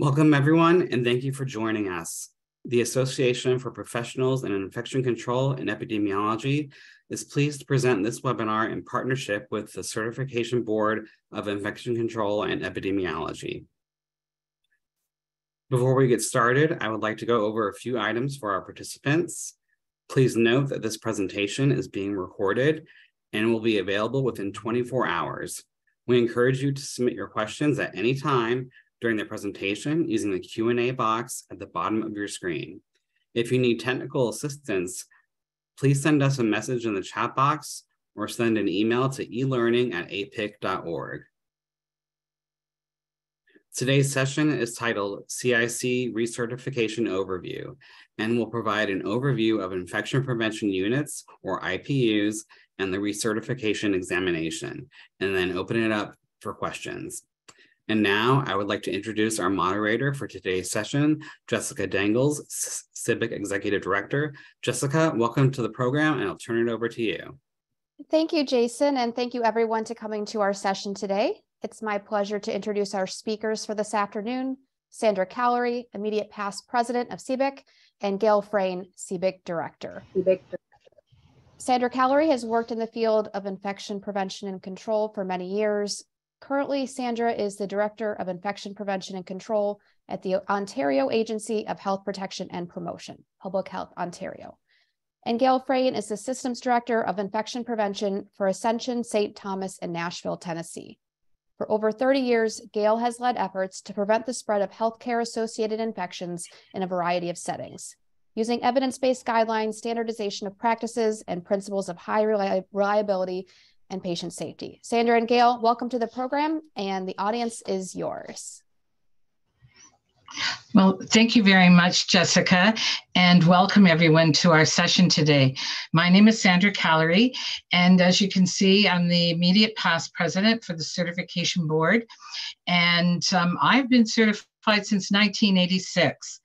Welcome, everyone, and thank you for joining us. The Association for Professionals in Infection Control and Epidemiology is pleased to present this webinar in partnership with the Certification Board of Infection Control and Epidemiology. Before we get started, I would like to go over a few items for our participants. Please note that this presentation is being recorded and will be available within 24 hours. We encourage you to submit your questions at any time during the presentation using the Q&A box at the bottom of your screen. If you need technical assistance, please send us a message in the chat box or send an email to elearning@apic.org. Today's session is titled CIC Recertification Overview and will provide an overview of infection prevention units, or IPUs, and the recertification examination, and then open it up for questions. And now I would like to introduce our moderator for today's session, Jessica Dangles, CBIC Executive Director. Jessica, welcome to the program, and I'll turn it over to you. Thank you, Jason, and thank you everyone to coming to our session today. It's my pleasure to introduce our speakers for this afternoon, Sandra Callery, Immediate Past President of CBIC, and Gail Frayne, CBIC Director. Sandra Callery has worked in the field of infection prevention and control for many years. Currently, Sandra is the Director of Infection Prevention and Control at the Ontario Agency of Health Protection and Promotion, Public Health Ontario. And Gail Frayne is the Systems Director of Infection Prevention for Ascension St. Thomas in Nashville, Tennessee. For over 30 years, Gail has led efforts to prevent the spread of healthcare-associated infections in a variety of settings, using evidence-based guidelines, standardization of practices, and principles of high reliability and patient safety. Sandra and Gail, welcome to the program, and the audience is yours. Well, thank you very much, Jessica, and welcome everyone to our session today. My name is Sandra Callery, and as you can see, I'm the Immediate Past President for the Certification Board, and I've been certified since 1986,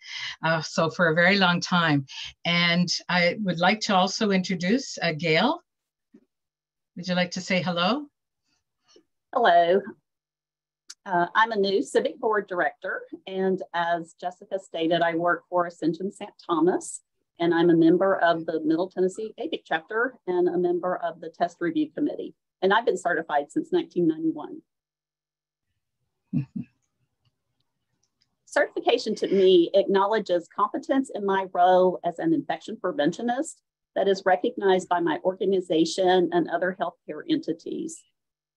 so for a very long time. And I would like to also introduce Gail. Would you like to say hello? Hello. I'm a new Civic Board Director, and as Jessica stated, I work for Ascension St. Thomas, and I'm a member of the Middle Tennessee APIC Chapter and a member of the Test Review Committee, and I've been certified since 1991. Certification to me acknowledges competence in my role as an infection preventionist that is recognized by my organization and other healthcare entities.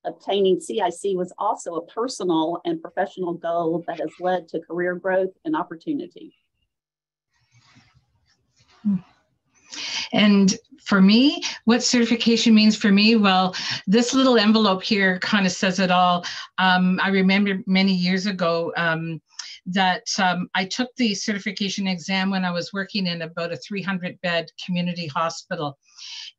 Obtaining CIC was also a personal and professional goal that has led to career growth and opportunity. And for me, what certification means for me, well, this little envelope here kind of says it all. I remember many years ago that I took the certification exam when I was working in about a 300-bed community hospital.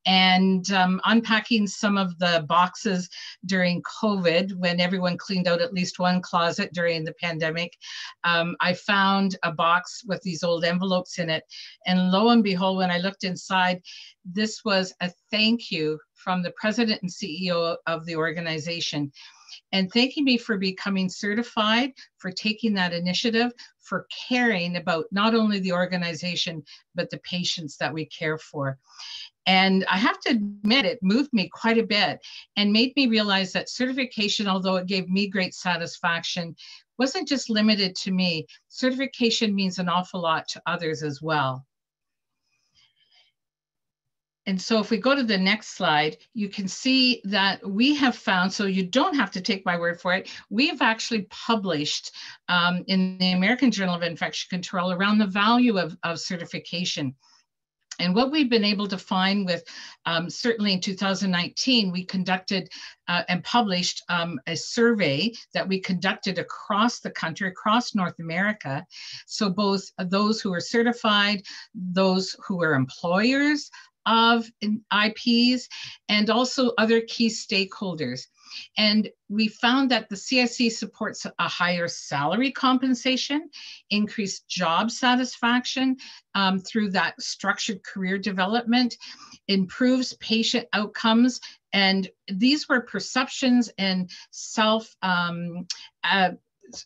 And unpacking some of the boxes during COVID, when everyone cleaned out at least one closet during the pandemic, I found a box with these old envelopes in it. And lo and behold, when I looked inside, this was a thank you from the president and CEO of the organization, and thanking me for becoming certified, for taking that initiative, for caring about not only the organization, but the patients that we care for. And I have to admit, it moved me quite a bit and made me realize that certification, although it gave me great satisfaction, wasn't just limited to me. Certification means an awful lot to others as well. And so if we go to the next slide, you can see that we have found, so you don't have to take my word for it, we have actually published in the American Journal of Infection Control around the value of certification. And what we've been able to find with, certainly in 2019, we conducted and published a survey that we conducted across the country, across North America. So both those who are certified, those who are employers of IPs, and also other key stakeholders. And we found that the CIC supports a higher salary compensation, increased job satisfaction through that structured career development, improves patient outcomes. And these were perceptions and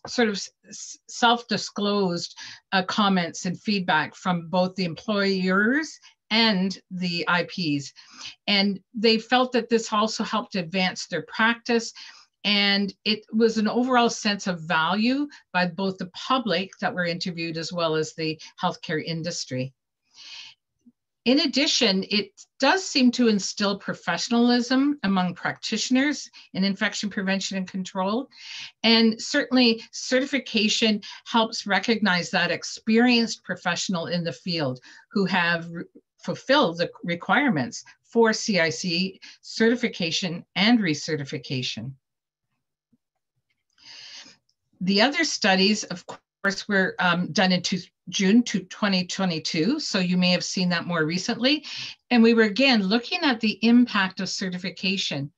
sort of self-disclosed comments and feedback from both the employers and the IPs. And they felt that this also helped advance their practice. And it was an overall sense of value by both the public that were interviewed as well as the healthcare industry. In addition, it does seem to instill professionalism among practitioners in infection prevention and control. And certainly certification helps recognize that experienced professional in the field who have fulfilled the requirements for CIC certification and recertification. The other studies, of course, were done in June 2022, so you may have seen that more recently. And we were again looking at the impact of certification.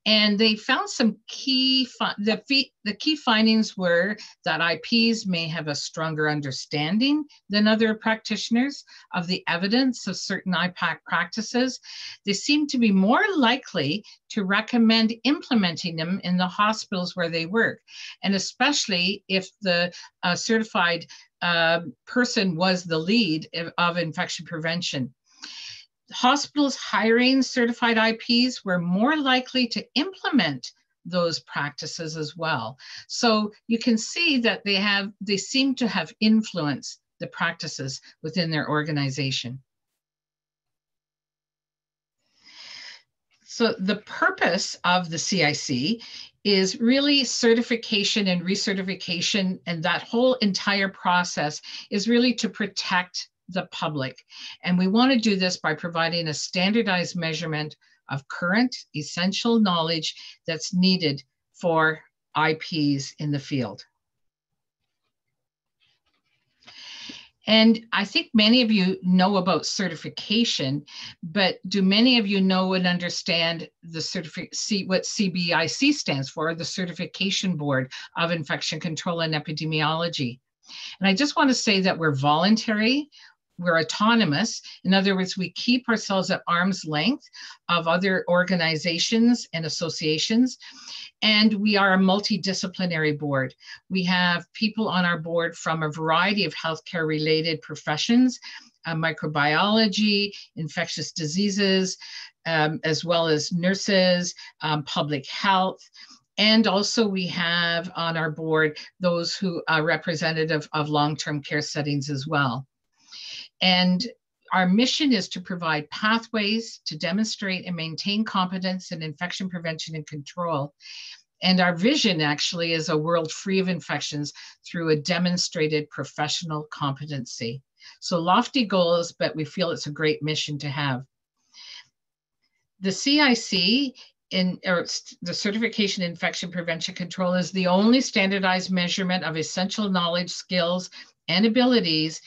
And they found some key, the key findings were that IPs may have a stronger understanding than other practitioners of the evidence of certain IPAC practices. They seem to be more likely to recommend implementing them in the hospitals where they work, and especially if the certified person was the lead of infection prevention. Hospitals hiring certified IPs were more likely to implement those practices as well. So you can see that they seem to have influenced the practices within their organization. So the purpose of the CIC is really certification and recertification, and that whole entire process is really to protect the public. And we want to do this by providing a standardized measurement of current essential knowledge that's needed for IPs in the field. And I think many of you know about certification, but do many of you know and understand what CBIC stands for, the Certification Board of Infection Control and Epidemiology? And I just want to say that we're voluntary. We're autonomous. In other words, we keep ourselves at arm's length of other organizations and associations. And we are a multidisciplinary board. We have people on our board from a variety of healthcare related professions, microbiology, infectious diseases, as well as nurses, public health. And also we have on our board those who are representative of long-term care settings as well. And our mission is to provide pathways to demonstrate and maintain competence in infection prevention and control. And our vision actually is a world free of infections through a demonstrated professional competency. So lofty goals, but we feel it's a great mission to have. The CIC, the Certification in Infection Prevention Control, is the only standardized measurement of essential knowledge, skills, and abilities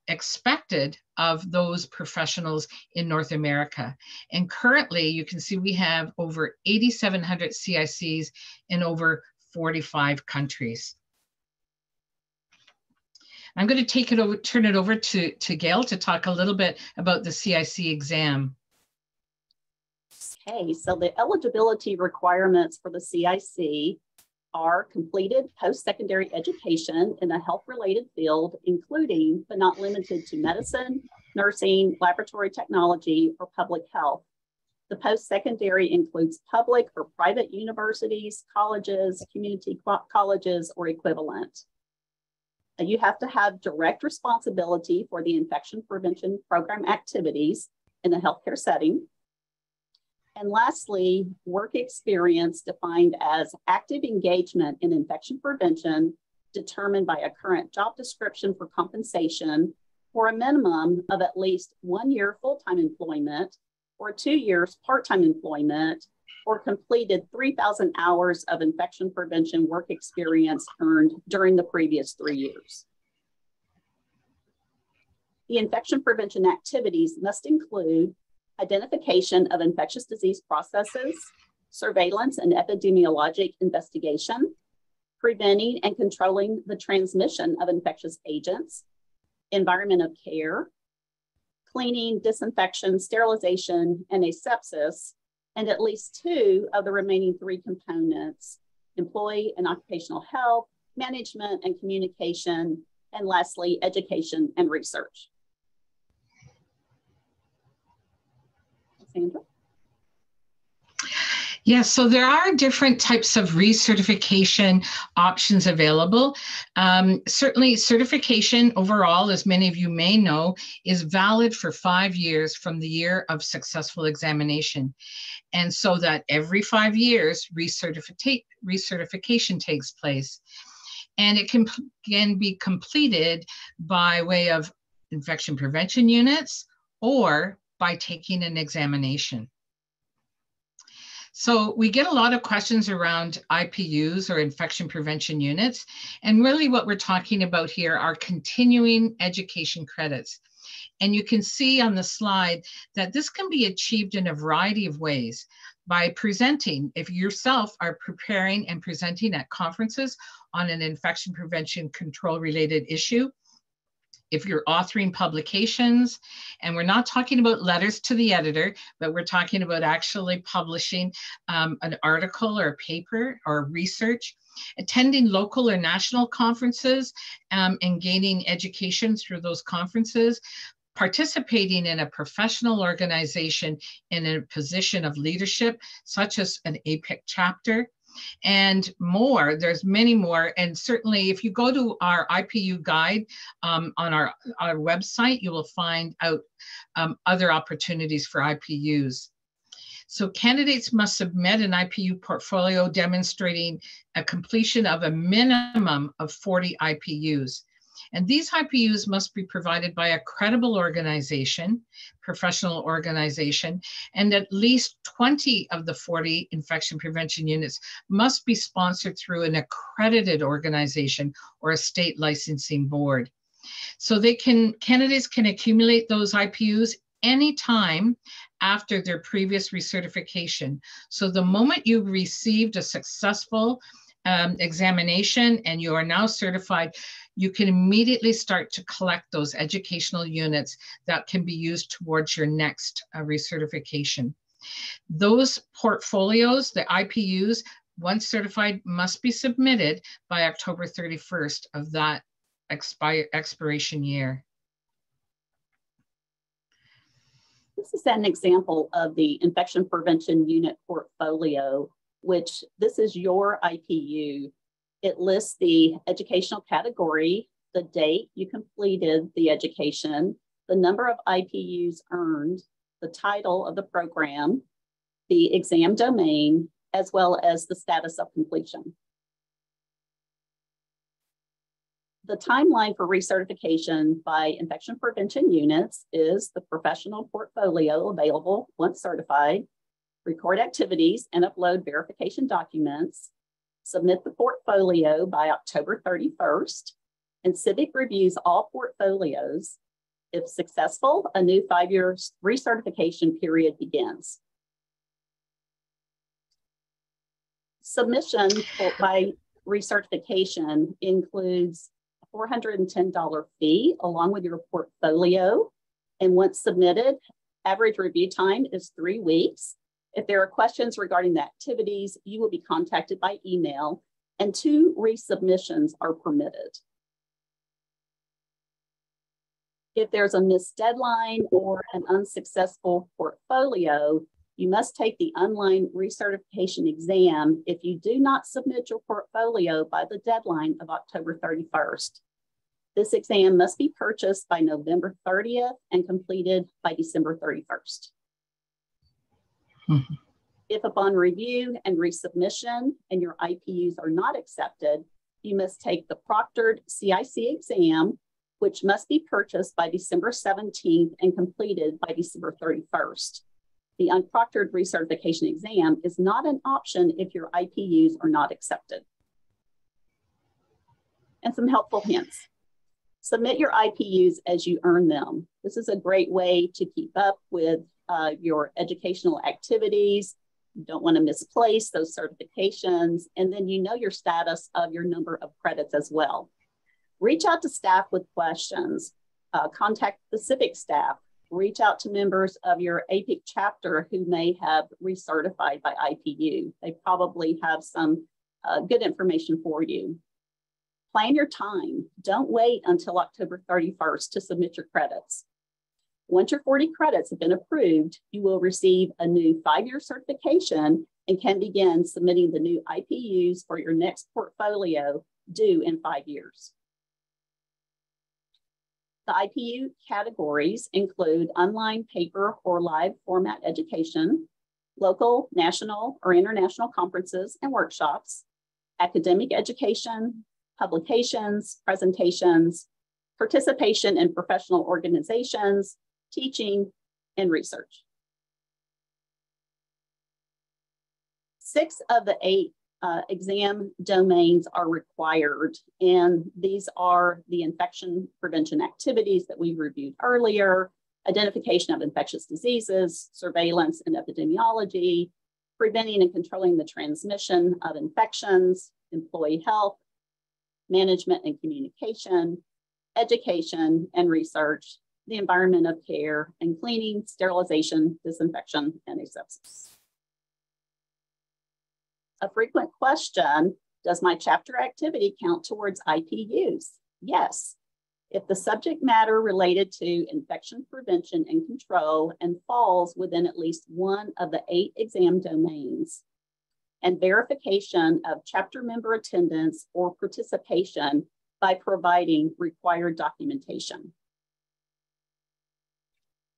expected of those professionals in North America. And currently, you can see we have over 8,700 CICs in over 45 countries. I'm going to turn it over to Gail to talk a little bit about the CIC exam. Okay, so the eligibility requirements for the CIC are completed post-secondary education in a health-related field, including but not limited to medicine, nursing, laboratory technology, or public health. The post-secondary includes public or private universities, colleges, community colleges, or equivalent. You have to have direct responsibility for the infection prevention program activities in the healthcare setting. And lastly, work experience defined as active engagement in infection prevention determined by a current job description for compensation for a minimum of at least 1 year full-time employment or 2 years part-time employment, or completed 3,000 hours of infection prevention work experience earned during the previous 3 years. The infection prevention activities must include identification of infectious disease processes, surveillance and epidemiologic investigation, preventing and controlling the transmission of infectious agents, environment of care, cleaning, disinfection, sterilization, and asepsis, and at least 2 of the remaining 3 components, employee and occupational health, management and communication, and lastly, education and research. Sandra? Yes, so there are different types of recertification options available. Certainly certification overall, as many of you may know, is valid for 5 years from the year of successful examination. And so that every 5 years, recertification takes place. And it can be completed by way of infection prevention units or by taking an examination. So we get a lot of questions around IPUs or infection prevention units. And really what we're talking about here are continuing education credits. And you can see on the slide that this can be achieved in a variety of ways by presenting, if yourself are preparing and presenting at conferences on an infection prevention control related issue, if you're authoring publications, and we're not talking about letters to the editor, but we're talking about actually publishing an article or a paper or research, attending local or national conferences and gaining education through those conferences, participating in a professional organization in a position of leadership, such as an APIC chapter, and more. There's many more. And certainly if you go to our IPU guide on our website, you will find out other opportunities for IPUs. So candidates must submit an IPU portfolio demonstrating a completion of a minimum of 40 IPUs. And these IPUs must be provided by a credible organization, professional organization, and at least 20 of the 40 infection prevention units must be sponsored through an accredited organization or a state licensing board. So candidates can accumulate those IPUs anytime after their previous recertification. So the moment you've received a successful examination and you are now certified, you can immediately start to collect those educational units that can be used towards your next recertification. Those portfolios, the IPUs, once certified, must be submitted by October 31st of that expiration year. This is an example of the infection prevention unit portfolio, which this is your IPU. It lists the educational category, the date you completed the education, the number of IPUs earned, the title of the program, the exam domain, as well as the status of completion. The timeline for recertification by infection prevention units is the professional portfolio available once certified, record activities and upload verification documents, submit the portfolio by October 31st, and CIVIC reviews all portfolios. If successful, a new 5-year recertification period begins. Submission by recertification includes a $410 fee along with your portfolio. And once submitted, average review time is 3 weeks. If there are questions regarding the activities, you will be contacted by email, and 2 resubmissions are permitted. If there's a missed deadline or an unsuccessful portfolio, you must take the online recertification exam if you do not submit your portfolio by the deadline of October 31st. This exam must be purchased by November 30th and completed by December 31st. If upon review and resubmission and your IPUs are not accepted, you must take the proctored CIC exam, which must be purchased by December 17th and completed by December 31st. The unproctored recertification exam is not an option if your IPUs are not accepted. And some helpful hints. Submit your IPUs as you earn them. This is a great way to keep up with your educational activities. You don't want to misplace those certifications, and then you know your status of your number of credits as well. Reach out to staff with questions. Contact the CIVIC staff. Reach out to members of your APIC chapter who may have recertified by IPU. They probably have some good information for you. Plan your time. Don't wait until October 31st to submit your credits. Once your 40 credits have been approved, you will receive a new 5-year certification and can begin submitting the new IPUs for your next portfolio due in 5 years. The IPU categories include online, paper, or live format education, local, national, or international conferences and workshops, academic education, publications, presentations, participation in professional organizations, teaching, and research. 6 of the 8 exam domains are required, and these are the infection prevention activities that we reviewed earlier, identification of infectious diseases, surveillance and epidemiology, preventing and controlling the transmission of infections, employee health, management and communication, education and research, the environment of care, and cleaning, sterilization, disinfection, and asepsis. A frequent question, does my chapter activity count towards IPUs? Yes, if the subject matter related to infection prevention and control and falls within at least one of the 8 exam domains, and verification of chapter member attendance or participation by providing required documentation.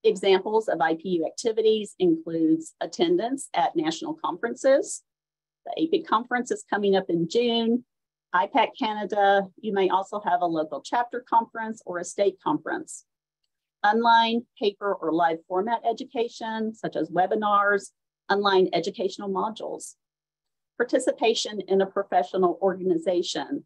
Examples of IPU activities includes attendance at national conferences. The APIC conference is coming up in June. IPAC Canada, you may also have a local chapter conference or a state conference. Online, paper, or live format education, such as webinars, online educational modules. Participation in a professional organization.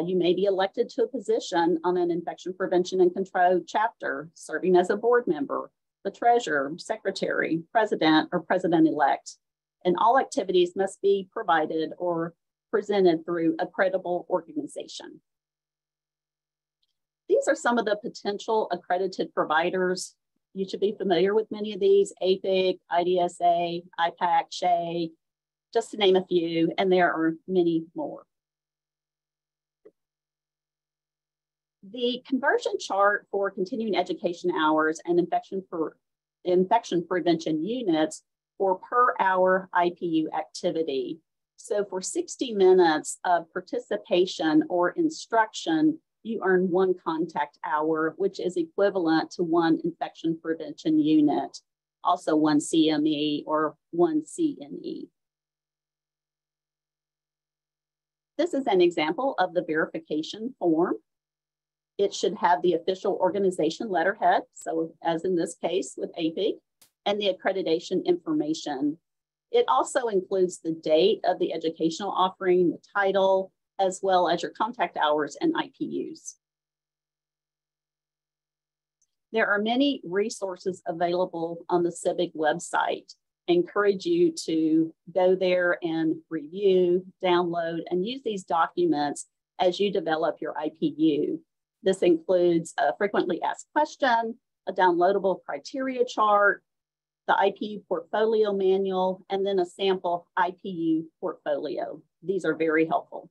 You may be elected to a position on an infection prevention and control chapter, serving as a board member, the treasurer, secretary, president, or president-elect. And all activities must be provided or presented through a credible organization. These are some of the potential accredited providers. You should be familiar with many of these: APIC, IDSA, IPAC, SHE, just to name a few, and there are many more. The conversion chart for continuing education hours and infection prevention units for per hour IPU activity. So for 60 minutes of participation or instruction, you earn 1 contact hour, which is equivalent to 1 infection prevention unit, also 1 CME or 1 CNE. This is an example of the verification form. It should have the official organization letterhead, so as in this case with APIC, and the accreditation information. It also includes the date of the educational offering, the title, as well as your contact hours and IPUs. There are many resources available on the CIVIC website. I encourage you to go there and review, download, and use these documents as you develop your IPU. This includes a frequently asked question, a downloadable criteria chart, the IPU portfolio manual, and then a sample IPU portfolio. These are very helpful.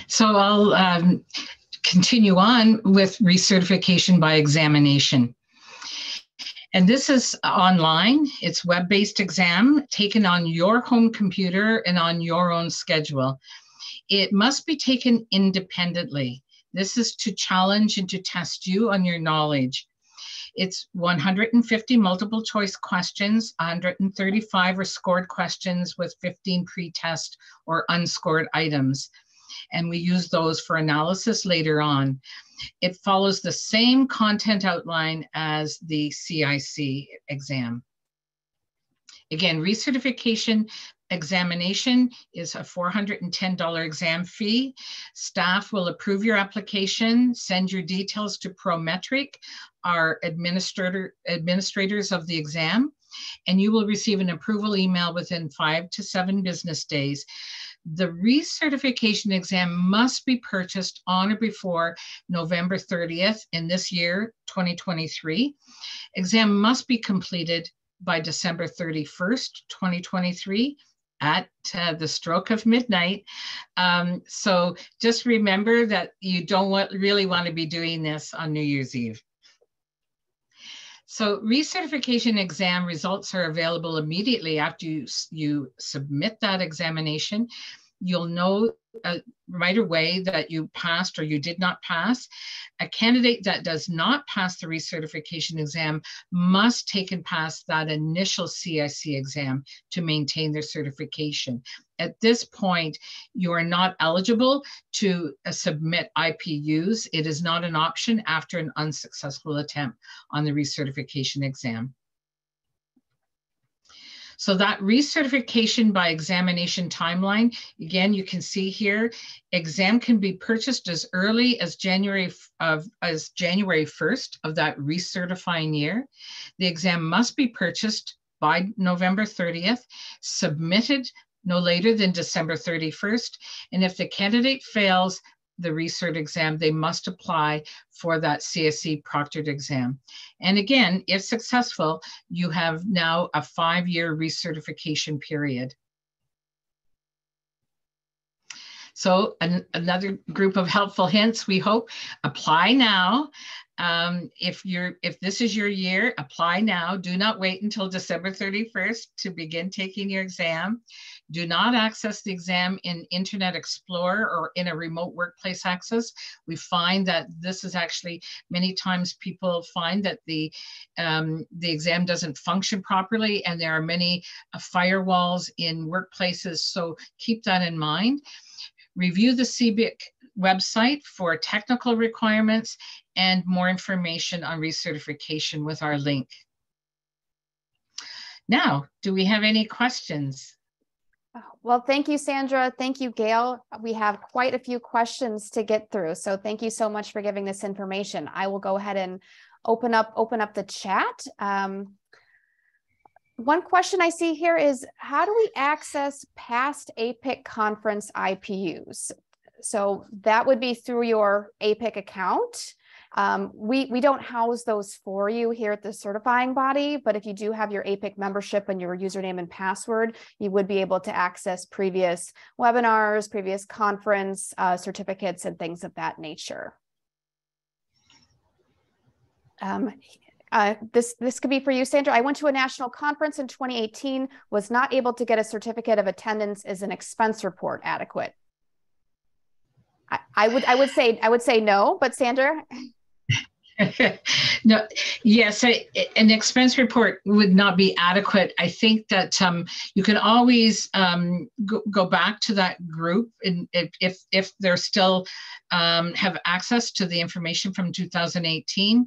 So I'll continue on with recertification by examination. And this is online. It's web-based exam taken on your home computer and on your own schedule. It must be taken independently. This is to challenge and to test you on your knowledge. It's 150 multiple choice questions, 135 are scored questions with 15 pre-test or unscored items. And we use those for analysis later on. It follows the same content outline as the CIC exam. Again, recertification examination is a $410 exam fee. Staff will approve your application, send your details to Prometric, our administrators of the exam, and you will receive an approval email within 5 to 7 business days. The recertification exam must be purchased on or before November 30th in this year, 2023. Exam must be completed by December 31st, 2023. at the stroke of midnight. So just remember that you don't really want to be doing this on New Year's Eve. So recertification exam results are available immediately after you submit that examination. You'll know right away that you passed or you did not pass. A candidate that does not pass the recertification exam must take and pass that initial CIC exam to maintain their certification. At this point, you are not eligible to submit IPUs. It is not an option after an unsuccessful attempt on the recertification exam. So that recertification by examination timeline, again, you can see here, exam can be purchased as early as January 1st of that recertifying year. The exam must be purchased by November 30th, submitted no later than December 31st. And if the candidate fails the recert exam, they must apply for that CSE proctored exam. And again, if successful, you have now a 5-year recertification period. So another group of helpful hints, we hope, apply now. If this is your year, apply now. Do not wait until December 31st to begin taking your exam. Do not access the exam in Internet Explorer or in a remote workplace access. We find that this is actually, many times people find that the exam doesn't function properly, and there are many firewalls in workplaces, so keep that in mind. Review the CBIC website for technical requirements and more information on recertification with our link. Now, do we have any questions? Well, thank you, Sandra. Thank you, Gail. We have quite a few questions to get through. So thank you so much for giving this information. I will go ahead and open up the chat. One question I see here is, how do we access past APIC conference IPUs? So that would be through your APIC account. We don't house those for you here at the certifying body, but if you do have your APIC membership and your username and password, you would be able to access previous webinars, previous conference certificates, and things of that nature. This could be for you, Sandra. I went to a national conference in 2018, was not able to get a certificate of attendance. Is an expense report adequate? I would say no, but Sandra? No, yes, an expense report would not be adequate. I think that you can always go back to that group, and if they're still have access to the information from 2018,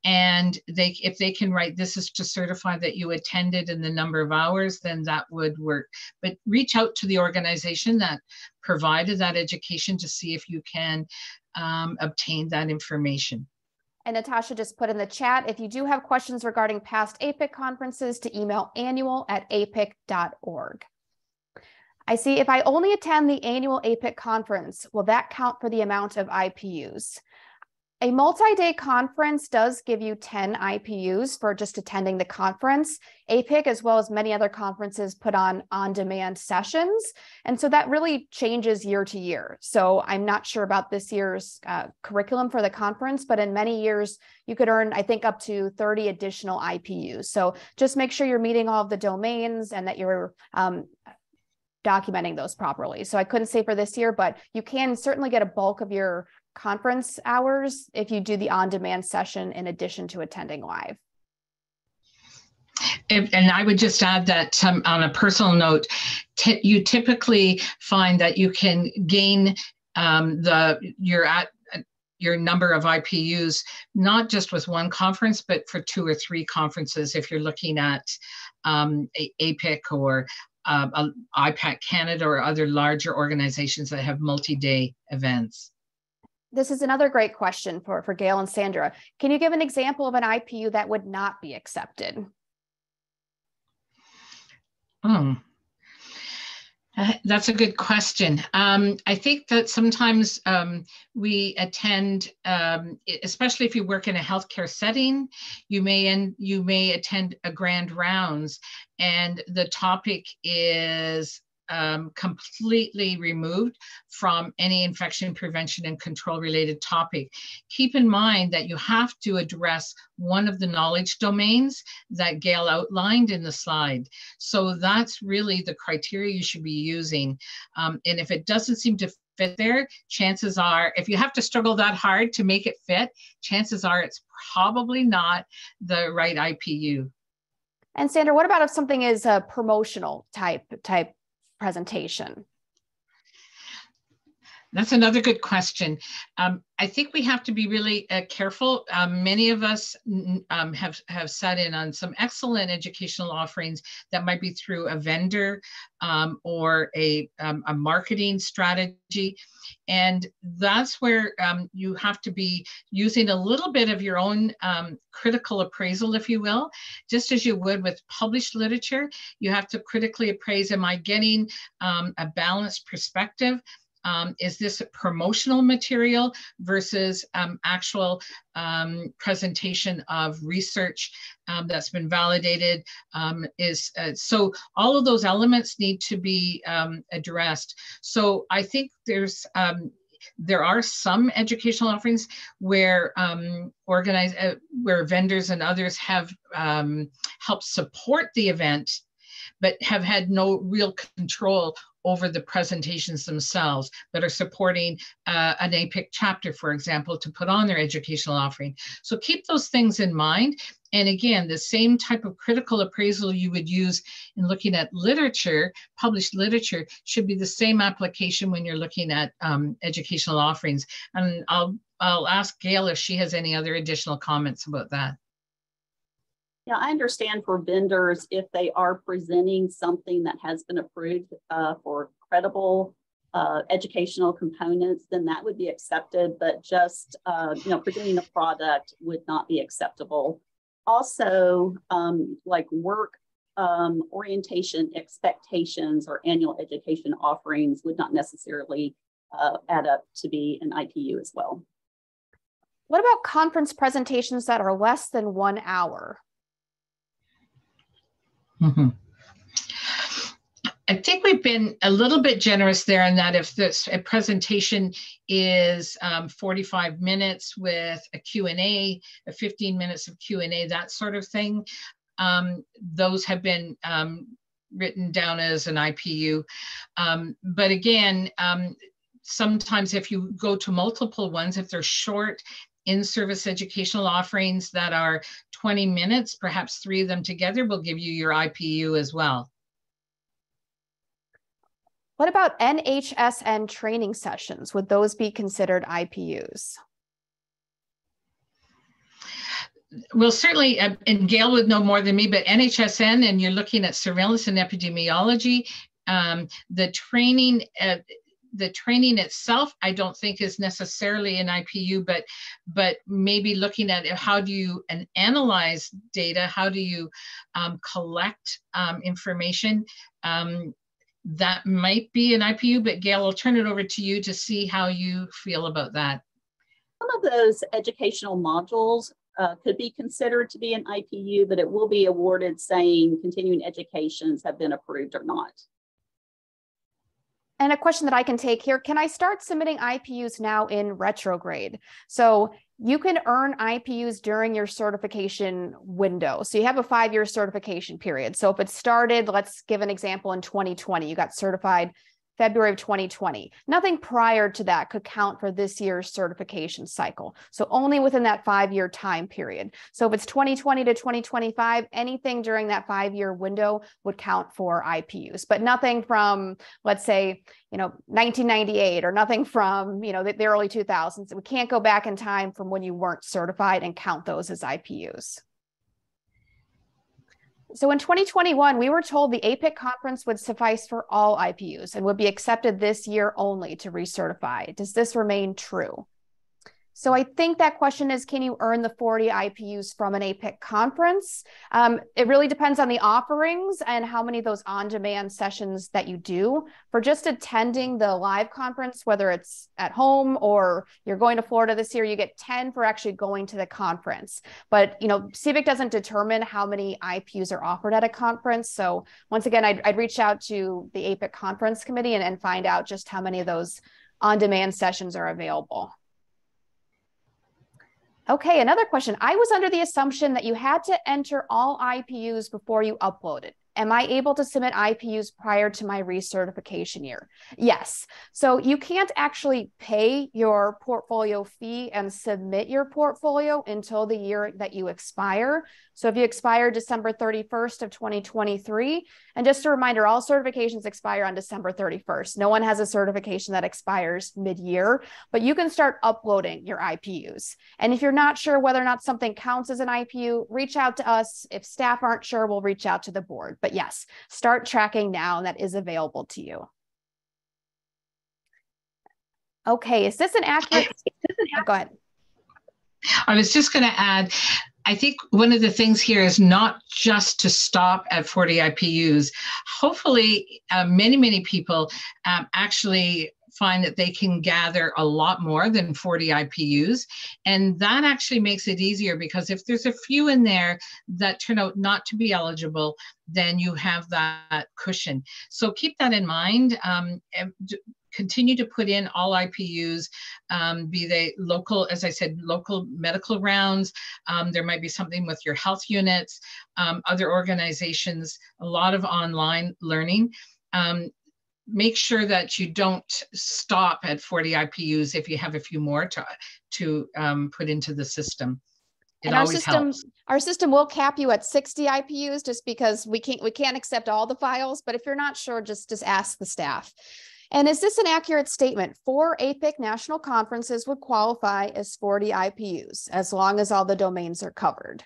and if they can write, this is to certify that you attended in the number of hours, then that would work. But reach out to the organization that provided that education to see if you can obtain that information. And Natasha just put in the chat, if you do have questions regarding past APIC conferences, to email annual@apic.org. I see, if I only attend the annual APIC conference, will that count for the amount of IPUs? A multi-day conference does give you 10 IPUs for just attending the conference. APIC, as well as many other conferences, put on-demand sessions. And so that really changes year to year. So I'm not sure about this year's curriculum for the conference, but in many years, you could earn, I think, up to 30 additional IPUs. So just make sure you're meeting all of the domains and that you're documenting those properly. So I couldn't say for this year, but you can certainly get a bulk of your conference hours if you do the on-demand session in addition to attending live. And I would just add that on a personal note, you typically find that you can gain your number of IPUs, not just with one conference, but for 2 or 3 conferences if you're looking at APIC or IPAC Canada or other larger organizations that have multi-day events. This is another great question for Gail and Sandra. Can you give an example of an IPU that would not be accepted? That's a good question. I think that sometimes we attend, especially if you work in a healthcare setting, you may attend a grand rounds, and the topic is completely removed from any infection prevention and control related topic. Keep in mind that you have to address one of the knowledge domains that Gail outlined in the slide. So that's really the criteria you should be using. And if it doesn't seem to fit there, chances are, if you have to struggle that hard to make it fit, chances are it's probably not the right IPU. And Sandra, what about if something is a promotional type presentation? That's another good question. I think we have to be really careful. Many of us have sat in on some excellent educational offerings that might be through a vendor or a marketing strategy. And that's where you have to be using a little bit of your own critical appraisal, if you will. Just as you would with published literature, you have to critically appraise, am I getting a balanced perspective? Is this promotional material versus actual presentation of research that's been validated? So all of those elements need to be addressed. So I think there are some educational offerings where where vendors and others have helped support the event, but have had no real control over the presentations themselves, but are supporting an APIC chapter, for example, to put on their educational offering. So keep those things in mind. And again, the same type of critical appraisal you would use in looking at literature, published literature, should be the same application when you're looking at educational offerings. And I'll ask Gail if she has any other additional comments about that. Yeah, I understand for vendors, if they are presenting something that has been approved for credible educational components, then that would be accepted, but just presenting a product would not be acceptable. Also, like work orientation expectations or annual education offerings would not necessarily add up to be an IPU as well. What about conference presentations that are less than 1 hour? Mm-hmm. I think we've been a little bit generous there in that if a presentation is 45 minutes with a Q&A, 15 minutes of Q&A, that sort of thing, those have been written down as an IPU. But again, sometimes if you go to multiple ones, if they're short in-service educational offerings that are 20 minutes, perhaps 3 of them together will give you your IPU as well. What about NHSN training sessions? Would those be considered IPUs? Well, certainly, and Gail would know more than me, but NHSN, and you're looking at surveillance and epidemiology, the training itself, I don't think is necessarily an IPU, but maybe looking at how do you analyze data, how do you collect information, that might be an IPU, but Gail, I'll turn it over to you to see how you feel about that. Some of those educational modules could be considered to be an IPU, but it will be awarded saying continuing educations have been approved or not. And a question that I can take here, can I start submitting IPUs now in retrograde? So you can earn IPUs during your certification window. So you have a 5-year certification period. So if it started, let's give an example, in 2020, you got certified February of 2020. Nothing prior to that could count for this year's certification cycle. So only within that 5-year time period. So if it's 2020 to 2025, anything during that 5-year window would count for IPUs, but nothing from, let's say, 1998 or nothing from, the early 2000s. We can't go back in time from when you weren't certified and count those as IPUs. So in 2021, we were told the APIC conference would suffice for all IPUs and would be accepted this year only to recertify. Does this remain true? So I think that question is, can you earn the 40 IPUs from an APIC conference? It really depends on the offerings and how many of those on-demand sessions that you do. For just attending the live conference, whether it's at home or you're going to Florida this year, you get 10 for actually going to the conference. But, CBIC doesn't determine how many IPUs are offered at a conference. So once again, I'd reach out to the APIC conference committee and find out just how many of those on-demand sessions are available. Okay, another question. I was under the assumption that you had to enter all IPUs before you uploaded. Am I able to submit IPUs prior to my recertification year? Yes. So you can't actually pay your portfolio fee and submit your portfolio until the year that you expire. So if you expire December 31st of 2023, and just a reminder, all certifications expire on December 31st. No one has a certification that expires mid-year, but you can start uploading your IPUs. And if you're not sure whether or not something counts as an IPU, reach out to us. If staff aren't sure, we'll reach out to the board. But yes, start tracking now, and that is available to you. Okay, is this an accurate? Go ahead. I was just going to add, I think one of the things here is not just to stop at 40 IPUs. Hopefully, many people actually find that they can gather a lot more than 40 IPUs. And that actually makes it easier, because if there's a few in there that turn out not to be eligible, then you have that cushion. So keep that in mind. Continue to put in all IPUs, be they local, as I said, local medical rounds. There might be something with your health units, other organizations, a lot of online learning. Make sure that you don't stop at 40 IPUs if you have a few more to put into the system. It always helps. Our system will cap you at 60 IPUs just because we can't accept all the files. But if you're not sure, just ask the staff. And is this an accurate statement? 4 APIC national conferences would qualify as 40 IPUs as long as all the domains are covered.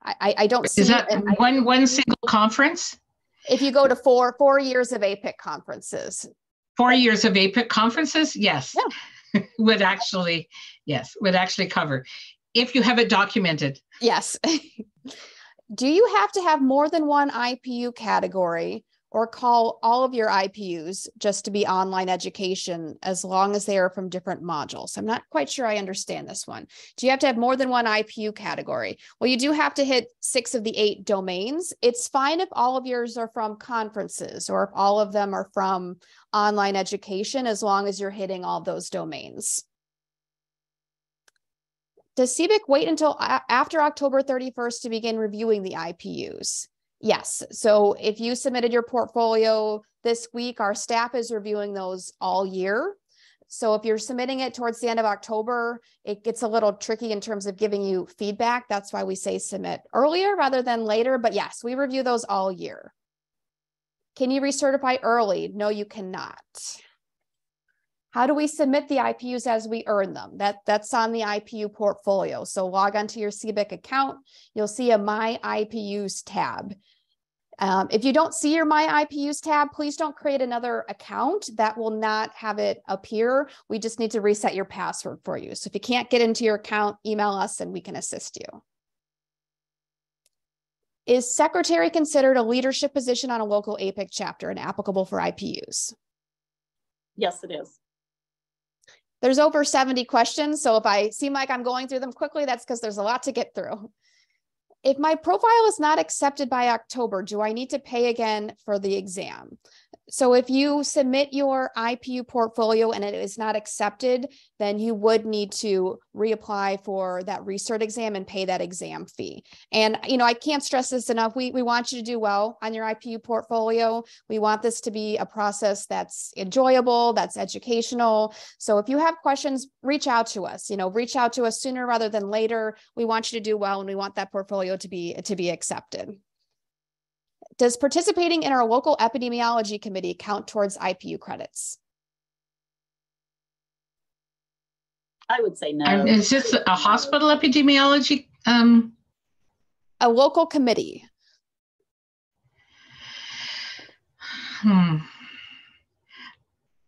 I don't see. Is that one single conference? If you go to four years of APIC conferences. 4 years of APIC conferences? Yes. Yeah. would actually cover if you have it documented. Yes. Do you have to have more than one IPU category or call all of your IPUs just to be online education as long as they are from different modules? I'm not quite sure I understand this one. Do you have to have more than one IPU category? Well, you do have to hit 6 of the 8 domains. It's fine if all of yours are from conferences or if all of them are from online education, as long as you're hitting all those domains. Does CBIC wait until after October 31st to begin reviewing the IPUs? Yes. So if you submitted your portfolio this week, our staff is reviewing those all year. So if you're submitting it towards the end of October, it gets a little tricky in terms of giving you feedback. That's why we say submit earlier rather than later. But yes, we review those all year. Can you recertify early? No, you cannot. How do we submit the IPUs as we earn them? That's on the IPU portfolio. So log onto your CBIC account. You'll see a My IPUs tab. If you don't see your My IPUs tab, please don't create another account. That will not have it appear. We just need to reset your password for you. So if you can't get into your account, email us and we can assist you. Is secretary considered a leadership position on a local APIC chapter and applicable for IPUs? Yes, it is. There's over 70 questions, so if I seem like I'm going through them quickly, that's because there's a lot to get through. If my profile is not accepted by October, do I need to pay again for the exam? So if you submit your IPU portfolio and it is not accepted, then you would need to reapply for that recert exam and pay that exam fee. And, I can't stress this enough. We want you to do well on your IPU portfolio. We want this to be a process that's enjoyable, that's educational. So if you have questions, reach out to us, reach out to us sooner rather than later. We want you to do well and we want that portfolio to be accepted. Does participating in our local epidemiology committee count towards IPU credits? I would say no. Is this a hospital epidemiology? A local committee.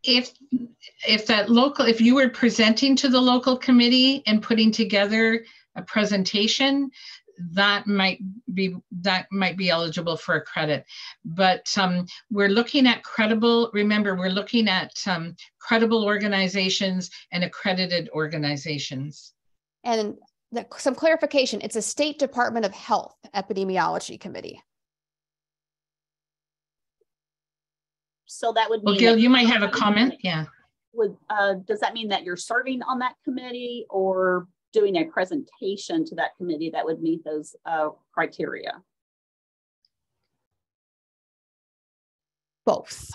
if you were presenting to the local committee and putting together a presentation, that might be eligible for a credit. But we're looking at credible, remember, we're looking at credible organizations and accredited organizations. And some clarification, it's a State Department of Health Epidemiology Committee. So that would mean— Well, Gail, you might have a comment. Yeah. Does that mean that you're serving on that committee or doing a presentation to that committee that would meet those criteria? Both.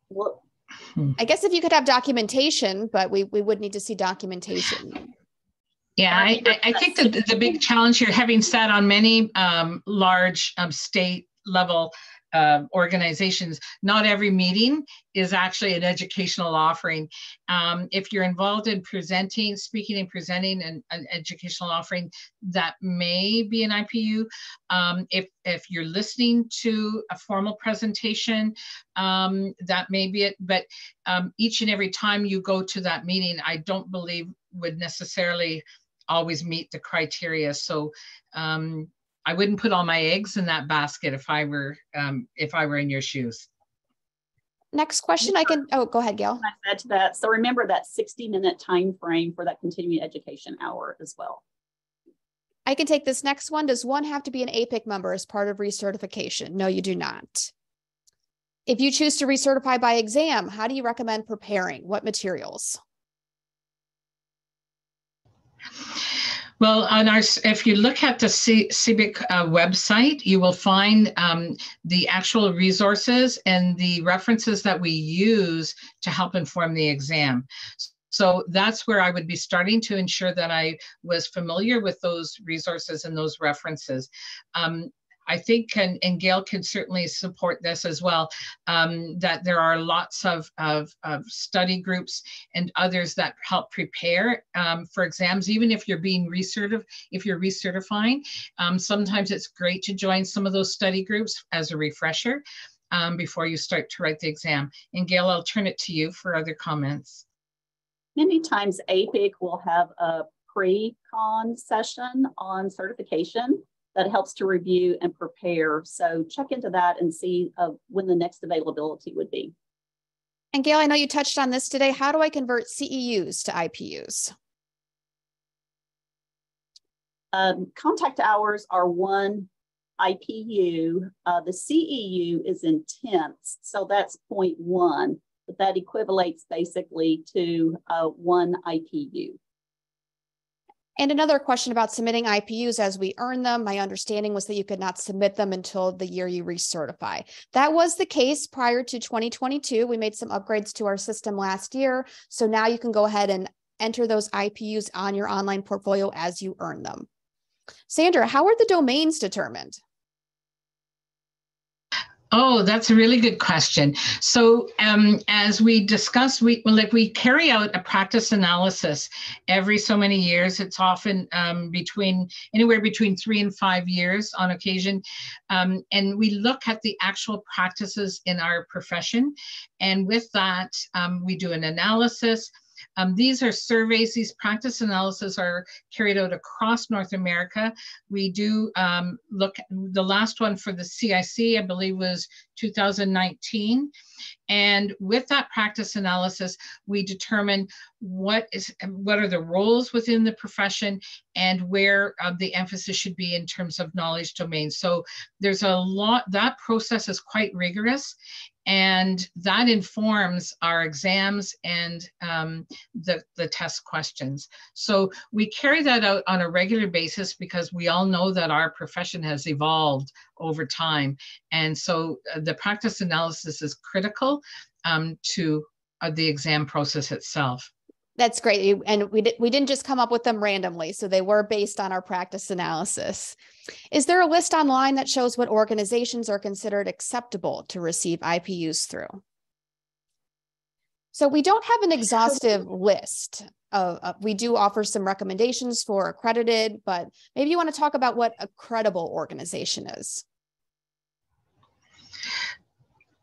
Well, I guess if you could have documentation, but we would need to see documentation. Yeah, I think that the big challenge here, having sat on many large state level organizations, not every meeting is actually an educational offering. If you're involved in speaking and presenting an educational offering, that may be an IPU. If you're listening to a formal presentation, that may be it. But each and every time you go to that meeting, I don't believe would necessarily always meet the criteria. So I wouldn't put all my eggs in that basket if I were in your shoes. Next question, go ahead, Gail. I add to that. So remember that 60-minute time frame for that continuing education hour as well. I can take this next one. Does one have to be an APIC member as part of recertification? No, you do not. If you choose to recertify by exam, how do you recommend preparing? What materials? Well, if you look at the CBIC website, you will find the actual resources and the references that we use to help inform the exam. So that's where I would be starting to ensure that I was familiar with those resources and those references. I think, and Gail can certainly support this as well, that there are lots of study groups and others that help prepare for exams, even if you're being recertifying. Sometimes it's great to join some of those study groups as a refresher before you start to write the exam. And Gail, I'll turn it to you for other comments. Many times APIC will have a pre-con session on certification that helps to review and prepare. So check into that and see when the next availability would be. And Gail, I know you touched on this today. How do I convert CEUs to IPUs? Contact hours are one IPU. The CEU is in tenths, so that's 0.1, but that equivalates basically to one IPU. And another question about submitting IPUs as we earn them. My understanding was that you could not submit them until the year you recertify. That was the case prior to 2022. We made some upgrades to our system last year. So now you can go ahead and enter those IPUs on your online portfolio as you earn them. Sandra, how are the domains determined? Oh, that's a really good question. So as we discussed, we carry out a practice analysis every so many years. It's often anywhere between 3 and 5 years on occasion. And we look at the actual practices in our profession. And with that, we do an analysis. These are surveys. These practice analyses are carried out across North America. We do look, the last one for the CIC, I believe, was 2019. And with that practice analysis, we determine what are the roles within the profession and where the emphasis should be in terms of knowledge domains. So there's a lot, that process is quite rigorous, and that informs our exams and the test questions. So we carry that out on a regular basis because we all know that our profession has evolved over time. And so the practice analysis is critical to the exam process itself. That's great. And we didn't just come up with them randomly. So they were based on our practice analysis. Is there a list online that shows what organizations are considered acceptable to receive IPUs through? So we don't have an exhaustive list. We do offer some recommendations for accredited, but maybe you want to talk about what a credible organization is.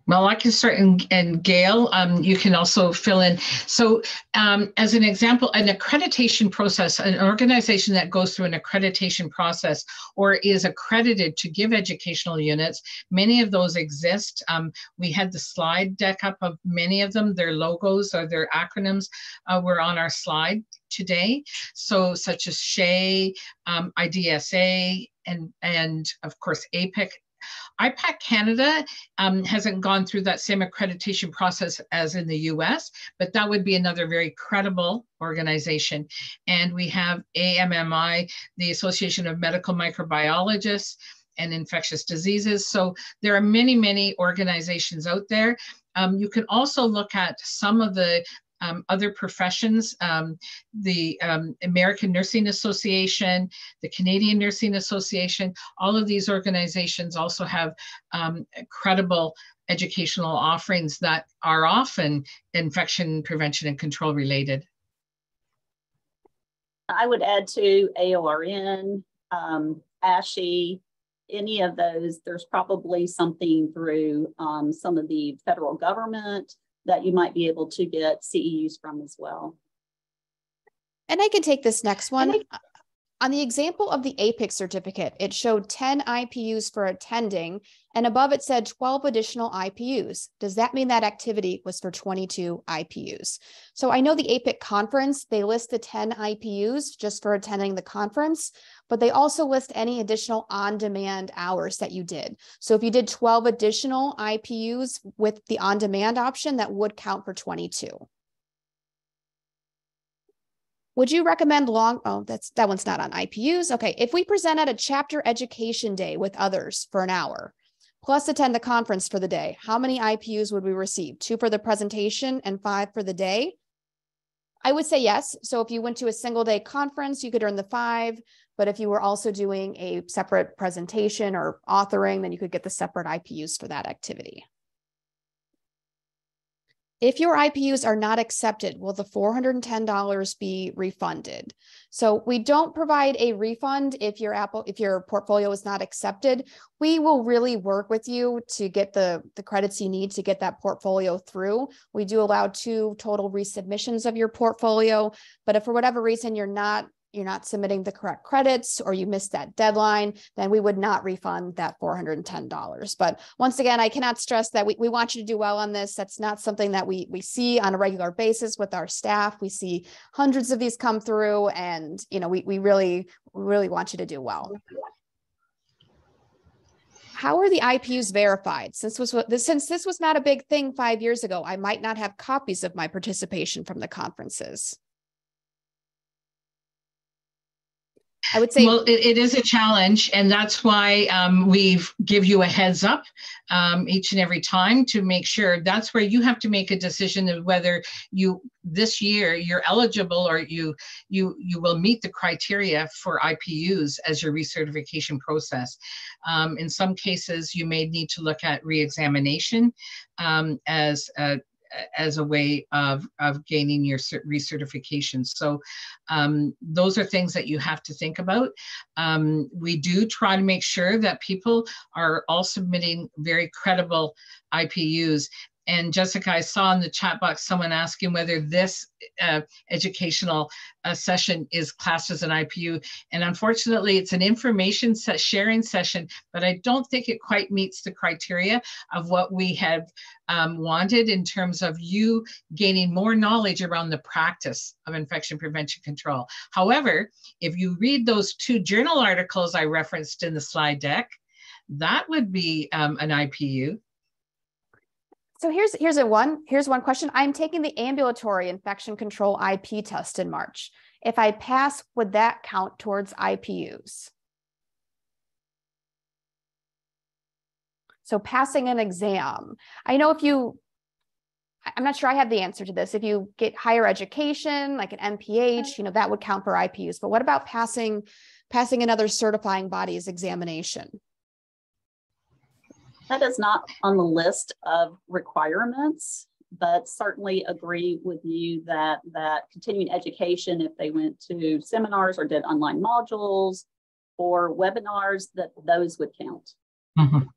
Well, I can start, and Gail, you can also fill in. So as an example, an accreditation process, an organization that goes through an accreditation process or is accredited to give educational units, many of those exist. We had the slide deck up of many of them. Their logos or their acronyms were on our slide today. So such as SHE, IDSA, and of course, APIC. IPAC Canada hasn't gone through that same accreditation process as in the US, but that would be another very credible organization. And we have AMMI, the Association of Medical Microbiologists and Infectious Diseases. So there are many, many organizations out there. You can also look at some of the other professions, the American Nursing Association, the Canadian Nursing Association. All of these organizations also have credible educational offerings that are often infection prevention and control related. I would add to AORN, ASHE, any of those. There's probably something through some of the federal government that you might be able to get CEUs from as well. And I can take this next one. On the example of the APIC certificate, it showed 10 IPUs for attending, and above it said 12 additional IPUs. Does that mean that activity was for 22 IPUs? So I know the APIC conference, they list the 10 IPUs just for attending the conference, but they also list any additional on-demand hours that you did. So if you did 12 additional IPUs with the on-demand option, that would count for 22. Would you recommend that one's not on IPUs. Okay, if we present at a chapter education day with others for an hour, plus attend the conference for the day, how many IPUs would we receive? 2 for the presentation and 5 for the day? I would say yes. So if you went to a single day conference, you could earn the 5, but if you were also doing a separate presentation or authoring, then you could get the separate IPUs for that activity. If your IPUs are not accepted, will the $410 be refunded? So we don't provide a refund if your portfolio is not accepted. We will really work with you to get the credits you need to get that portfolio through. We do allow 2 total resubmissions of your portfolio, but if for whatever reason you're not submitting the correct credits or you missed that deadline, then we would not refund that $410. But once again, I cannot stress that we want you to do well on this. That's not something that we see on a regular basis with our staff. We see hundreds of these come through, and we really want you to do well. How are the IPUs verified? Since this was not a big thing 5 years ago, I might not have copies of my participation from the conferences. I would say, well, it is a challenge, and that's why we give you a heads up each and every time to make sure. That's where you have to make a decision of whether this year you're eligible or you will meet the criteria for IPUs as your recertification process. In some cases, you may need to look at reexamination as a way of gaining your recertification. So those are things that you have to think about. We do try to make sure that people are all submitting very credible IPUs. And Jessica, I saw in the chat box someone asking whether this educational session is classed as an IPU. And unfortunately, it's an information sharing session, but I don't think it quite meets the criteria of what we have wanted in terms of you gaining more knowledge around the practice of infection prevention control. However, if you read those 2 journal articles I referenced in the slide deck, that would be an IPU. So here's one question. I'm taking the ambulatory infection control IP test in March. If I pass, would that count towards IPUs? So passing an exam. I know I'm not sure I have the answer to this. If you get higher education, like an MPH, that would count for IPUs. But what about passing another certifying body's examination? That is not on the list of requirements, but certainly agree with you that continuing education, if they went to seminars or did online modules or webinars, that those would count. Mm-hmm.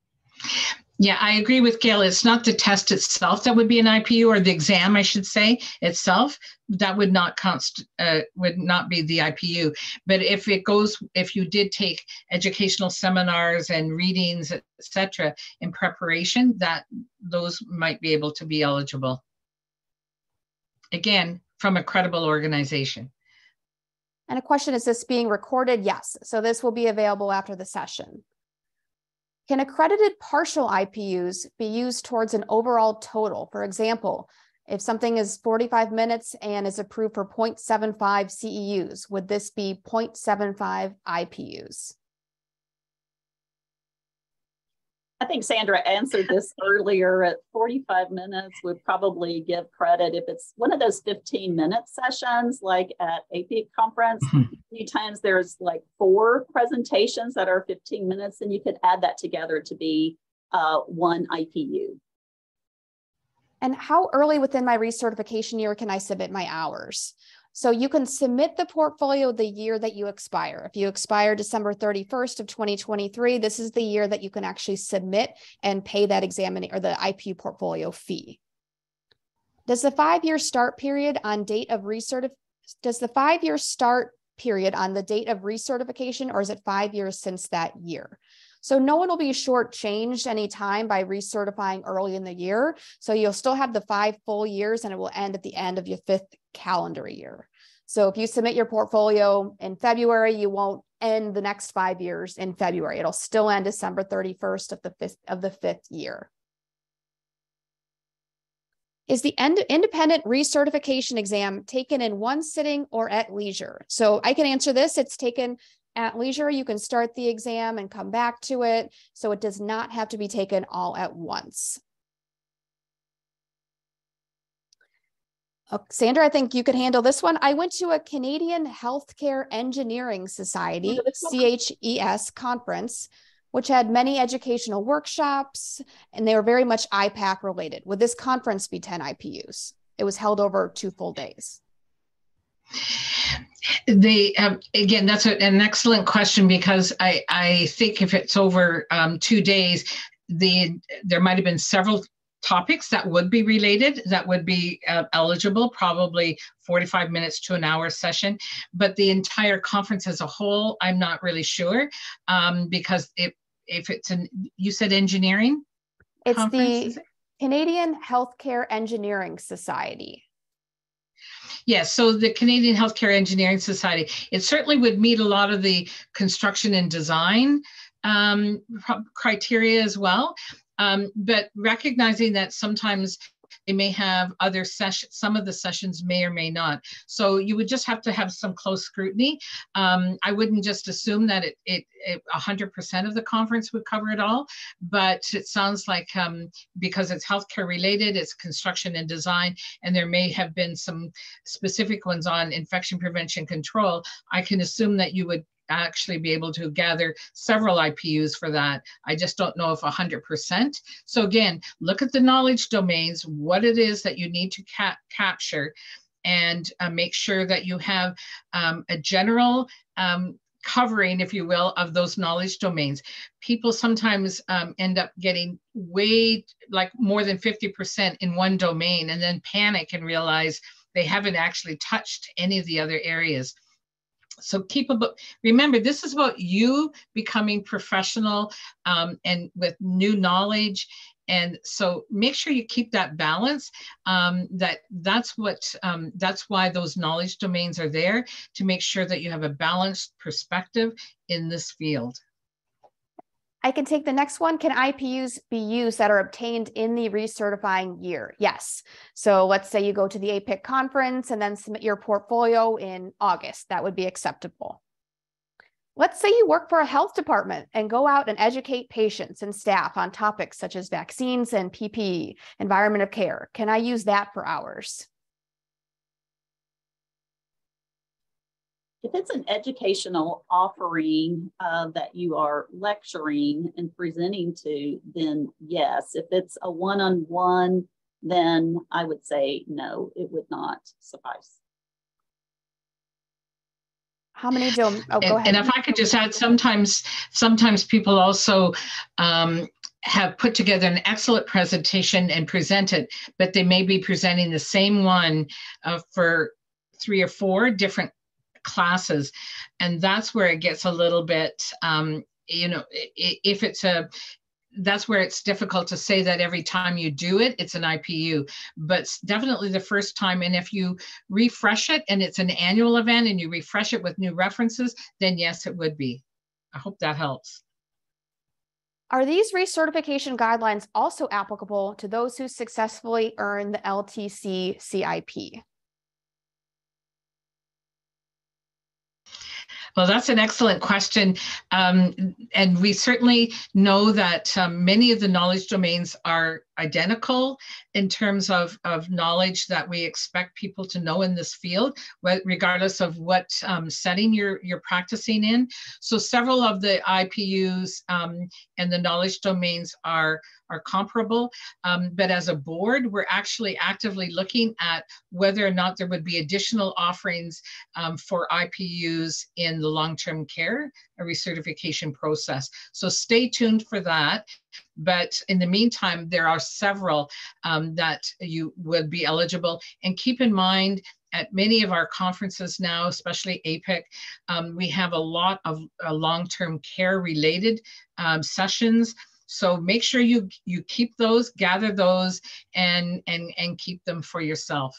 Yeah, I agree with Gail. It's not the test itself that would be an IPU, or the exam, I should say, itself. That would not be the IPU. But if you did take educational seminars and readings, etc., in preparation, those might be able to be eligible. Again, from a credible organization. And a question, is this being recorded? Yes. So this will be available after the session. Can accredited partial IPUs be used towards an overall total? For example, if something is 45 minutes and is approved for 0.75 CEUs, would this be 0.75 IPUs? I think Sandra answered this earlier. At 45 minutes would probably give credit if it's one of those 15-minute sessions, like at APIC conference. Many times there's like 4 presentations that are 15 minutes, and you could add that together to be 1 IPU. And how early within my recertification year can I submit my hours? So you can submit the portfolio the year that you expire. If you expire December 31st of 2023, this is the year that you can actually submit and pay that examining or the IPU portfolio fee. Does the 5-year start period on date of recertification, or is it 5 years since that year? So no one will be shortchanged any time by recertifying early in the year. So you'll still have the 5 full years, and it will end at the end of your 5th calendar year. So if you submit your portfolio in February, you won't end the next 5 years in February. It'll still end December 31st of the 5th year. Is the independent recertification exam taken in one sitting or at leisure? So I can answer this. It's taken at leisure. You can start the exam and come back to it. So it does not have to be taken all at once. Sandra, I think you could handle this one. I went to a Canadian Healthcare Engineering Society, CHES conference, which had many educational workshops, and they were very much IPAC related. Would this conference be 10 IPUs? It was held over 2 full days. Again, that's an excellent question, because I think if it's over 2 days, there might have been several topics that would be related, that would be eligible, probably 45 minutes to an hour session. But the entire conference as a whole, I'm not really sure, because if it's you said engineering? It's the Canadian Healthcare Engineering Society. Yes, so the Canadian Healthcare Engineering Society, it certainly would meet a lot of the construction and design criteria as well. But recognizing that sometimes they may have other sessions, some of the sessions may or may not. So you would just have to have some close scrutiny. I wouldn't just assume that 100% of the conference would cover it all, but it sounds like because it's healthcare related, it's construction and design, and there may have been some specific ones on infection prevention control, I can assume that you would actually be able to gather several IPUs for that. I just don't know if 100%. So again, look at the knowledge domains, what it is that you need to capture, and make sure that you have a general covering, if you will, of those knowledge domains. People sometimes end up getting way, like more than 50% in one domain, and then panic and realize they haven't actually touched any of the other areas. So remember, this is about you becoming professional and with new knowledge. And so make sure you keep that balance. That's why those knowledge domains are there, to make sure that you have a balanced perspective in this field. I can take the next one. Can IPUs be used that are obtained in the recertifying year? Yes. So let's say you go to the APIC conference and then submit your portfolio in August. That would be acceptable. Let's say you work for a health department and go out and educate patients and staff on topics such as vaccines and PPE, environment of care. Can I use that for hours? If it's an educational offering that you are lecturing and presenting to, then yes. If it's a one-on-one, then I would say no, it would not suffice. How many do? Oh, go ahead. And if I could just add, sometimes people also have put together an excellent presentation and present it, but they may be presenting the same one for 3 or 4 different classes. And that's where it gets a little bit, that's where it's difficult to say that every time you do it, it's an IPU, but it's definitely the first time. And if you refresh it and it's an annual event and you refresh it with new references, then yes, it would be. I hope that helps. Are these recertification guidelines also applicable to those who successfully earn the LTC CIP? Well, that's an excellent question. And we certainly know that many of the knowledge domains are identical in terms of knowledge that we expect people to know in this field, regardless of what setting you're practicing in. So several of the IPUs and the knowledge domains are comparable, but as a board, we're actually actively looking at whether or not there would be additional offerings for IPUs in the long-term care recertification process. So stay tuned for that. But in the meantime, there are several that you would be eligible. And keep in mind, at many of our conferences now, especially APIC, we have a lot of long-term care related sessions. So make sure you keep those, gather those, and keep them for yourself.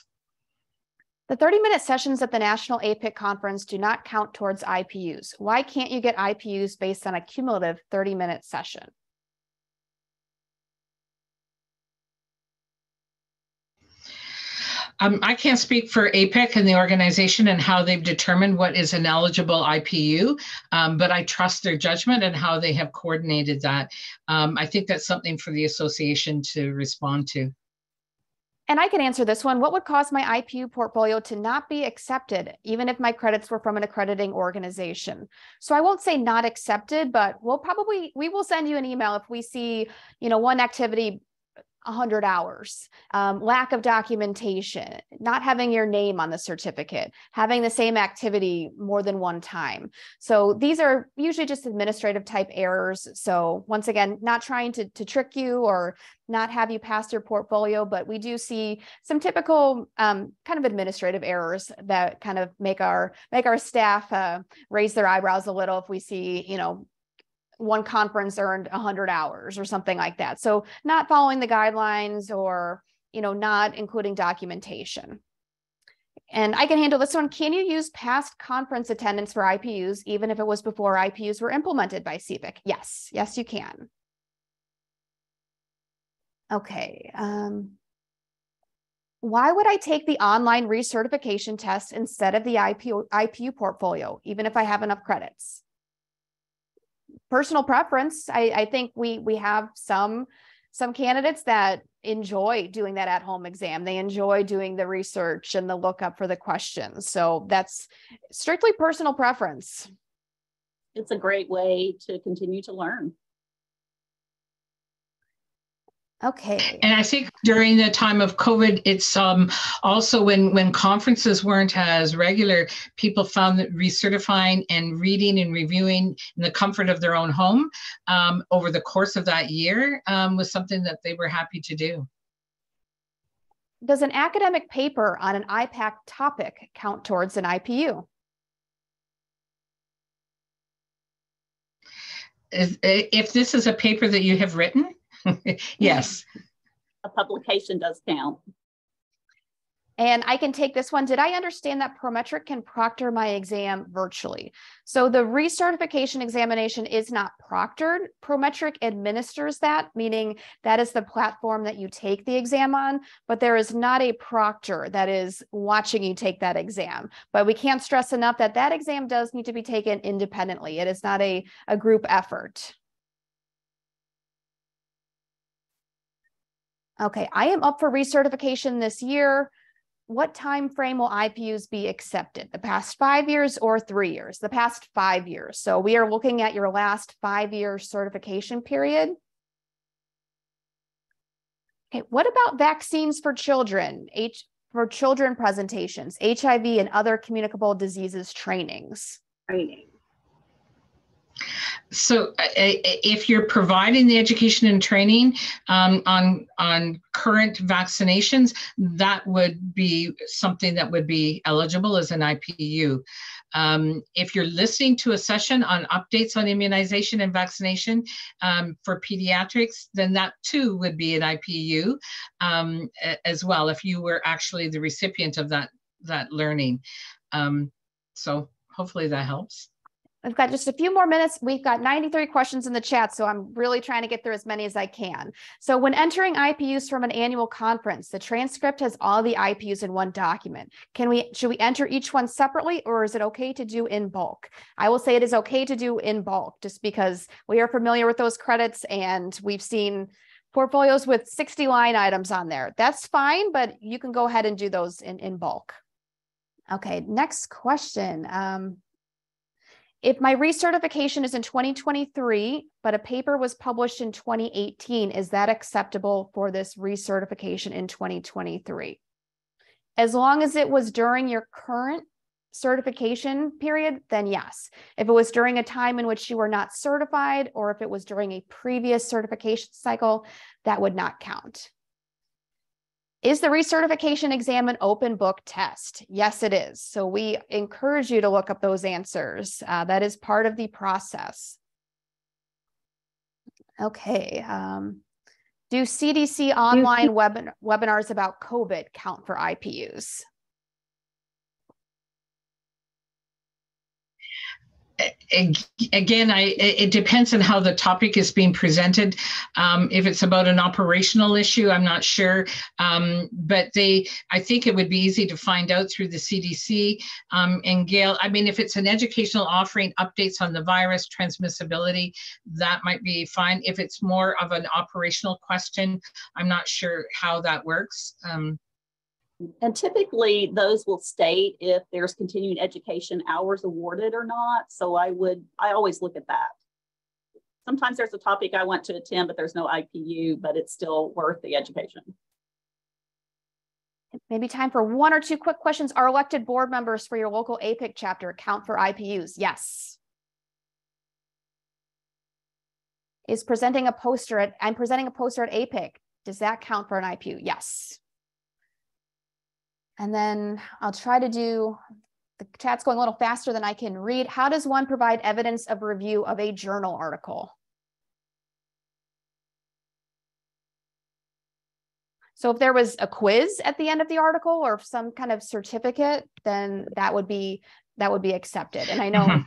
The 30-minute sessions at the National APIC Conference do not count towards IPUs. Why can't you get IPUs based on a cumulative 30-minute session? I can't speak for APIC and the organization and how they've determined what is an eligible IPU, but I trust their judgment and how they have coordinated that. I think that's something for the association to respond to. And I can answer this one. What would cause my IPU portfolio to not be accepted, even if my credits were from an accrediting organization? So I won't say not accepted, but we will send you an email if we see, one activity 100 hours, lack of documentation, not having your name on the certificate, having the same activity more than one time. So these are usually just administrative type errors. So once again, not trying to trick you or not have you pass your portfolio, but we do see some typical kind of administrative errors that kind of make our staff raise their eyebrows a little if we see, one conference earned 100 hours or something like that. So not following the guidelines or, not including documentation. And I can handle this one. Can you use past conference attendance for IPUs, even if it was before IPUs were implemented by CBIC? Yes, you can. Okay. Why would I take the online recertification test instead of the IPU portfolio, even if I have enough credits? Personal preference. I think we have some candidates that enjoy doing that at-home exam. They enjoy doing the research and the lookup for the questions. So that's strictly personal preference. It's a great way to continue to learn. Okay. And I think during the time of COVID, it's also when conferences weren't as regular, people found that recertifying and reading and reviewing in the comfort of their own home over the course of that year was something that they were happy to do. Does an academic paper on an IPAC topic count towards an IPU? If this is a paper that you have written, yes. A publication does count. And I can take this one. Did I understand that Prometric can proctor my exam virtually? So the recertification examination is not proctored. Prometric administers that, meaning that is the platform that you take the exam on, but there is not a proctor that is watching you take that exam. But we can't stress enough that that exam does need to be taken independently. It is not a group effort. Okay, I am up for recertification this year. What time frame will IPUs be accepted? The past 5 years or 3 years? The past 5 years. So we are looking at your last 5-year certification period. Okay, what about vaccines for children? For children presentations, HIV and other communicable diseases trainings? So if you're providing the education and training on current vaccinations, that would be something that would be eligible as an IPU. If you're listening to a session on updates on immunization and vaccination for pediatrics, then that too would be an IPU as well, if you were actually the recipient of that learning. So hopefully that helps. I've got just a few more minutes. We've got 93 questions in the chat, so I'm really trying to get through as many as I can. So when entering IPUs from an annual conference, the transcript has all the IPUs in one document. Should we enter each one separately, or is it okay to do in bulk? I will say it is okay to do in bulk, just because we are familiar with those credits and we've seen portfolios with 60 line items on there. That's fine, but you can go ahead and do those in bulk. Okay, next question. If my recertification is in 2023, but a paper was published in 2018, is that acceptable for this recertification in 2023? As long as it was during your current certification period, then yes. If it was during a time in which you were not certified, or if it was during a previous certification cycle, that would not count. Is the recertification exam an open book test? Yes, it is. So we encourage you to look up those answers. That is part of the process. Okay. Do CDC online webinars about COVID count for IPUs? Again, it depends on how the topic is being presented. If it's about an operational issue, I'm not sure. But I think it would be easy to find out through the CDC. And Gail, I mean, if it's an educational offering, updates on the virus, transmissibility, that might be fine. If it's more of an operational question, I'm not sure how that works. And typically those will state if there's continuing education hours awarded or not. So I always look at that. Sometimes there's a topic I want to attend, but there's no IPU, but it's still worth the education. Maybe time for one or two quick questions. Are elected board members for your local APIC chapter count for IPUs? Yes. I'm presenting a poster at APIC. Does that count for an IPU? Yes. And then I'll try to do, the chat's going a little faster than I can read. How does one provide evidence of review of a journal article? So if there was a quiz at the end of the article or some kind of certificate, then that would be accepted. And I know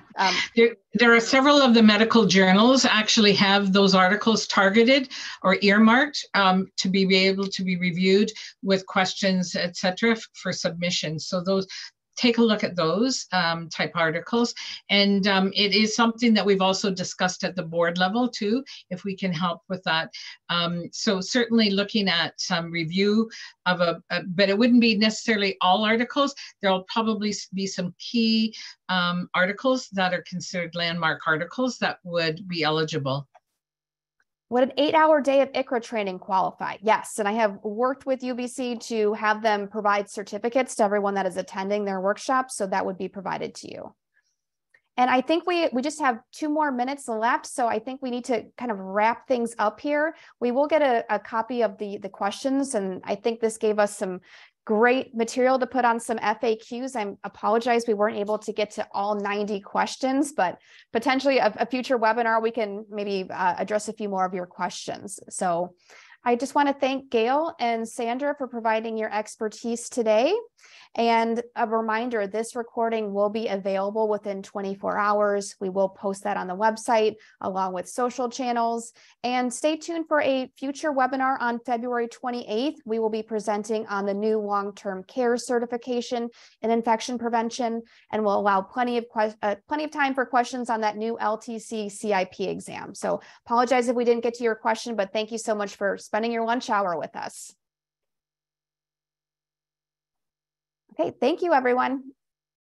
there are several of the medical journals actually have those articles targeted or earmarked to be able to be reviewed with questions, etc., for submission. So those, take a look at those type articles. And it is something that we've also discussed at the board level too, if we can help with that. So certainly looking at some review of but it wouldn't be necessarily all articles. There'll probably be some key articles that are considered landmark articles that would be eligible. Would an 8-hour day of ICRA training qualify? Yes, and I have worked with UBC to have them provide certificates to everyone that is attending their workshops, so that would be provided to you. And I think we just have 2 more minutes left, so I think we need to kind of wrap things up here. We will get a copy of the questions, and I think this gave us some great material to put on some FAQs. I apologize we weren't able to get to all 90 questions, but potentially a future webinar, we can maybe address a few more of your questions. So I just want to thank Gail and Sandra for providing your expertise today. And a reminder, this recording will be available within 24 hours. We will post that on the website along with social channels. And stay tuned for a future webinar on February 28th. We will be presenting on the new long-term care certification in infection prevention, and will allow plenty of time for questions on that new LTC CIP exam. So apologize if we didn't get to your question, but thank you so much for spending your lunch hour with us. Okay, thank you, everyone.